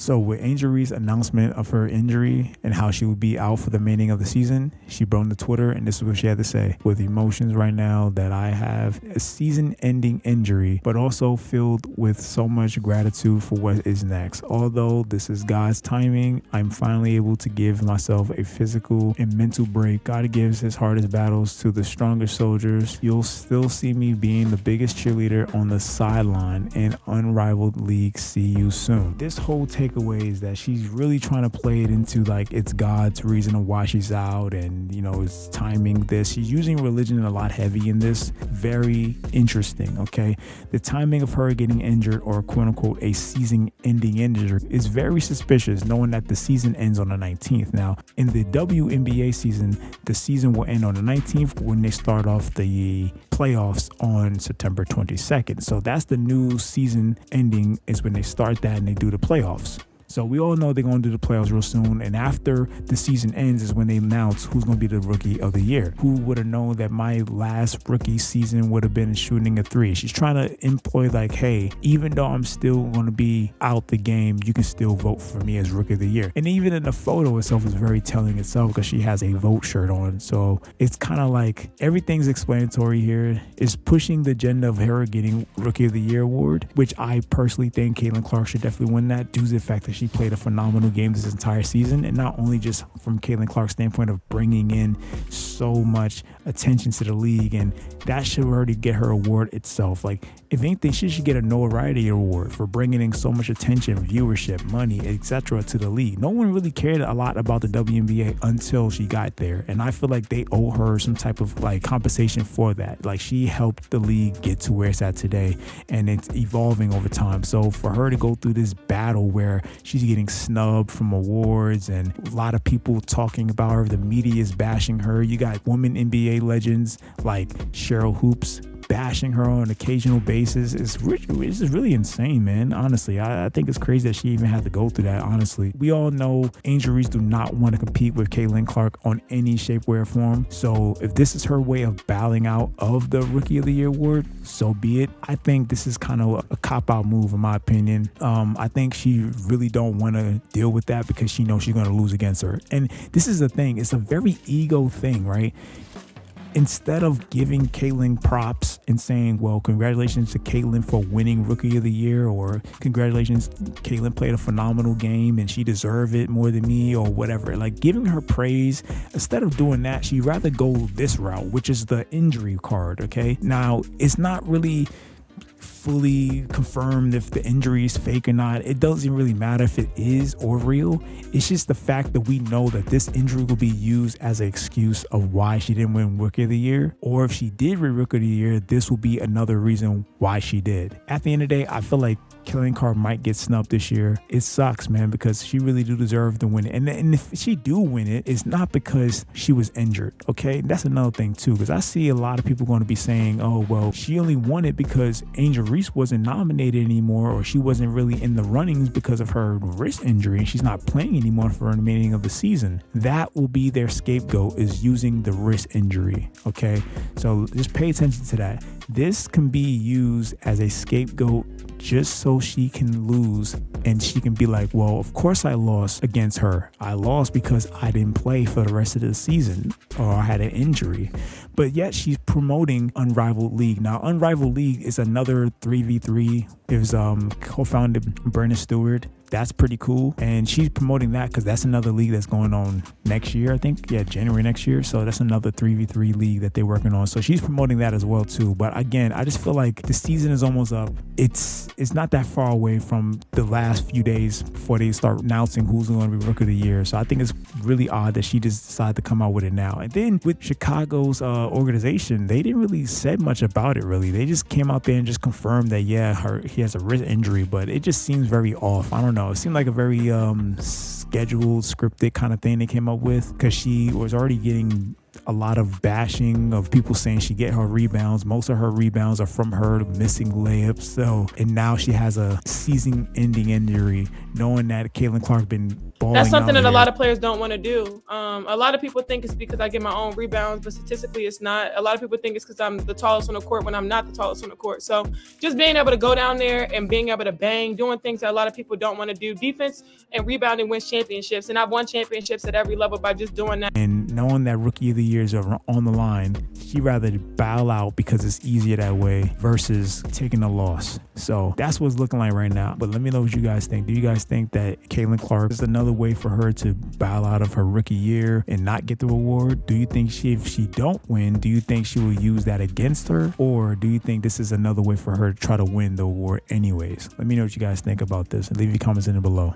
So with Angel Reese's announcement of her injury and how she would be out for the remaining of the season, she broke to Twitter, and this is what she had to say: with emotions right now that I have a season-ending injury, but also filled with so much gratitude for what is next. Although this is God's timing, I'm finally able to give myself a physical and mental break. God gives his hardest battles to the strongest soldiers. You'll still see me being the biggest cheerleader on the sideline in unrivaled league. See you soon. This whole takeaway is that she's really trying to play it into like it's God's reason of why she's out, and it's timing this. She's using religion a lot heavy in this. Very interesting. Okay, the timing of her getting injured, or quote unquote a season ending injury, is very suspicious, knowing that the season ends on the 19th. Now in the WNBA season, the season will end on the 19th when they start off the playoffs on September 22nd. So that's the new season ending, is when they start that and they do the playoffs. So we all know they're going to do the playoffs real soon. And after the season ends is when they announce who's going to be the rookie of the year. Who would have known that my last rookie season would have been shooting a three? She's trying to employ like, hey, even though I'm still going to be out the game, you can still vote for me as rookie of the year. And even in the photo itself is very telling itself, because she has a vote shirt on. So it's kind of like everything's explanatory here. Is pushing the agenda of her getting rookie of the year award, which I personally think Caitlin Clark should definitely win that, due to the fact that she played a phenomenal game this entire season. And not only just from Caitlin Clark's standpoint of bringing in so much attention to the league, and that should already get her award itself. Like, if anything, she should get a notoriety award for bringing in so much attention, viewership, money, etc. to the league. No one really cared a lot about the WNBA until she got there, and I feel like they owe her some type of like compensation for that. Like, she helped the league get to where it's at today, and it's evolving over time. So for her to go through this battle where she's getting snubbed from awards and a lot of people talking about her, the media is bashing her. You got women NBA legends like Sherly Swoopes bashing her on an occasional basis. It's really insane, man. Honestly, I think it's crazy that she even had to go through that. Honestly, we all know Angel Reese do not want to compete with Caitlin Clark on any shape, way, or form. So if this is her way of bowing out of the Rookie of the Year award, so be it. I think this is kind of a cop-out move, in my opinion. I think she really don't want to deal with that because she knows she's going to lose against her. And this is the thing. It's a very ego thing, right? Instead of giving Caitlin props and saying, well, congratulations to Caitlin for winning Rookie of the Year, or congratulations, Caitlin played a phenomenal game and she deserved it more than me, or whatever, like giving her praise, instead of doing that, she'd rather go this route, which is the injury card. Okay, now it's not really fully confirmed if the injury is fake or not. It doesn't really matter if it is or real. It's just the fact that we know that this injury will be used as an excuse of why she didn't win Rookie of the Year, or if she did win Rookie of the Year, this will be another reason why she did. At the end of the day, I feel like Caitlin Clark might get snubbed this year. It sucks, man, because she really do deserve to win it. And if she do win it, it's not because she was injured, okay? That's another thing, too, because I see a lot of people going to be saying, oh, well, she only won it because Angel Reese wasn't nominated anymore, or she wasn't really in the runnings because of her wrist injury, and she's not playing anymore for the remaining of the season. That will be their scapegoat, is using the wrist injury, okay? So just pay attention to that. This can be used as a scapegoat just so she can lose, and she can be like, well, of course I lost against her. I lost because I didn't play for the rest of the season, or I had an injury. But yet she's promoting Unrivaled League. Now, Unrivaled League is another 3v3. It was co-founded Brenna Stewart. That's pretty cool. And she's promoting that because that's another league that's going on next year, I think. Yeah, January next year. So that's another 3v3 league that they're working on. So she's promoting that as well, too. But again, I just feel like the season is almost up. It's not that far away from the last few days before they start announcing who's going to be Rookie of the Year. So I think it's really odd that she just decided to come out with it now. And then with Chicago's organization, they didn't really say much about it, really. They just came out there and just confirmed that, yeah, he has a wrist injury, but it just seems very off. I don't know. It seemed like a very scheduled, scripted kind of thing they came up with, because she was already getting a lot of bashing of people saying she get her rebounds. Most of her rebounds are from her missing layups. So, and now she has a season-ending injury, knowing that Caitlin Clark been balling. That's something out that a here. lot of players don't want to do. A lot of people think it's because I get my own rebounds, but statistically it's not. A lot of people think it's because I'm the tallest on the court when I'm not the tallest on the court. So just being able to go down there and being able to bang, doing things that a lot of people don't want to do. Defense and rebounding wins championships, and I've won championships at every level by just doing that. And knowing that Rookie of the Years are on the line, she'd rather bow out because it's easier that way versus taking a loss. So that's what's looking like right now. But let me know what you guys think. Do you guys think that Caitlin Clark is another way for her to bow out of her rookie year and not get the reward? Do you think if she don't win, do you think she will use that against her? Or do you think this is another way for her to try to win the award anyways? Let me know what you guys think about this and leave your comments in below.